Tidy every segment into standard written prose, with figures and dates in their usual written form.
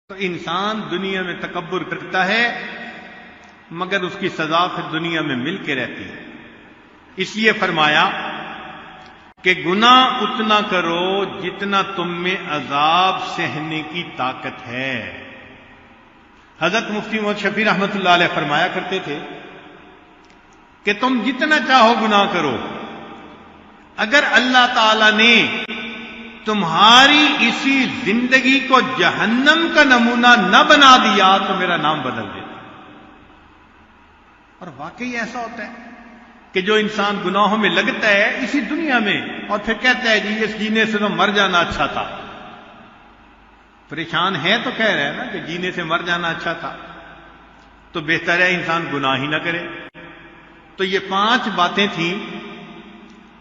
تو انسان دنیا میں تکبر کرتا ہے مگر اس کی سزا پھر دنیا میں مل کے رہتی ہے. اس لیے فرمایا کہ گناہ اتنا کرو جتنا تم میں عذاب سہنے کی طاقت ہے. حضرت مفتی محمد شفیع رحمۃ اللہ علیہ فرمایا کرتے تھے کہ تم جتنا چاہو گناہ کرو، اگر اللہ تعالی نے تمہاری اسی زندگی کو جہنم کا نمونہ نہ بنا دیا تو میرا نام بدل دیتا. اور واقعی ایسا ہوتا ہے کہ جو انسان گناہوں میں لگتا ہے اسی دنیا میں اور پھر کہتا ہے جی اس جینے سے تو مر جانا اچھا تھا. پریشان ہے تو کہہ رہے ہیں نا کہ جینے سے مر جانا اچھا تھا، تو بہتر ہے انسان گناہ ہی نہ کرے. تو یہ 5 باتیں تھیں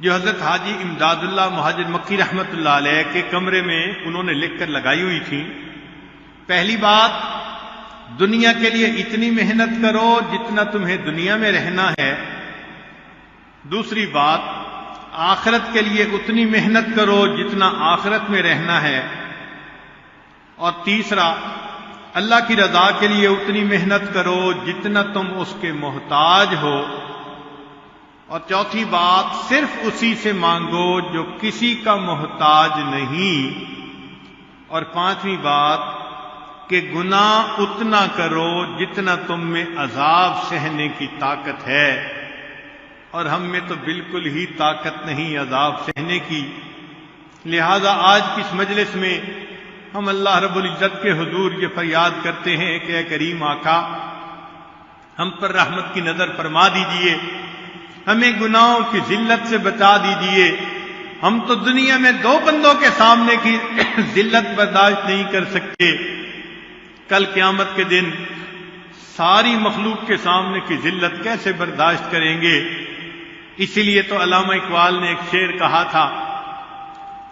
جو حضرت حاجی امداد اللہ مہاجر مکی رحمت اللہ علیہ کے کمرے میں انہوں نے لکھ کر لگائی ہوئی تھیں. پہلی بات، دنیا کے لیے اتنی محنت کرو جتنا تمہیں دنیا میں رہنا ہے. دوسری بات، آخرت کے لیے اتنی محنت کرو جتنا آخرت میں رہنا ہے. اور تیسرا، اللہ کی رضا کے لیے اتنی محنت کرو جتنا تم اس کے محتاج ہو. اور چوتھی بات، صرف اسی سے مانگو جو کسی کا محتاج نہیں. اور 5ویں بات کہ گناہ اتنا کرو جتنا تم میں عذاب سہنے کی طاقت ہے. اور ہم میں تو بالکل ہی طاقت نہیں عذاب سہنے کی. لہذا آج کی اس مجلس میں ہم اللہ رب العزت کے حضور یہ فریاد کرتے ہیں کہ اے کریم آقا، ہم پر رحمت کی نظر فرما دیجئے، ہمیں گناہوں کی ذلت سے بچا دیجئے. ہم تو دنیا میں 2 بندوں کے سامنے کی ذلت برداشت نہیں کر سکتے، کل قیامت کے دن ساری مخلوق کے سامنے کی ذلت کیسے برداشت کریں گے؟ اسی لیے تو علامہ اقبال نے ایک شعر کہا تھا،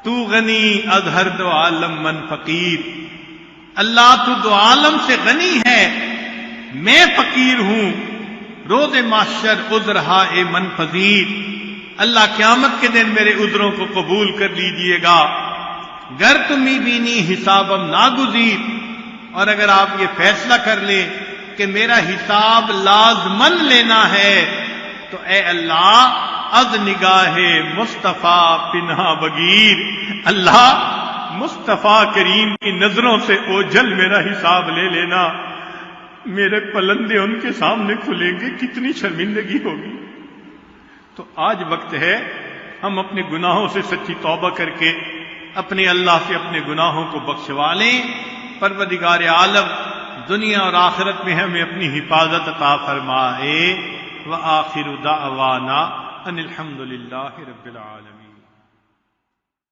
تو غنی از ہر 2 عالم من فقیر. اللہ تو 2 عالم سے غنی ہے، میں فقیر ہوں، روز محشر عذرہا اے من پذیر. اللہ قیامت کے دن میرے عذروں کو قبول کر لیجئے گا. گر تمہیں بینی حسابم ناگزیر. اور اگر آپ یہ فیصلہ کر لیں کہ میرا حساب لازمن لینا ہے تو اے اللہ از نگاہ مصطفیٰ پنہا بگیر. اللہ مصطفیٰ کریم کی نظروں سے اوجھل میرا حساب لے لینا. میرے پلندے ان کے سامنے کھلیں گے، کتنی شرمندگی ہوگی. تو آج وقت ہے ہم اپنے گناہوں سے سچی توبہ کر کے اپنے اللہ سے اپنے گناہوں کو بخشوا لیں. پروردگار عالم دنیا اور آخرت میں ہمیں اپنی حفاظت عطا فرمائے. وآخر دعوانا ان الحمد للہ رب العالمین.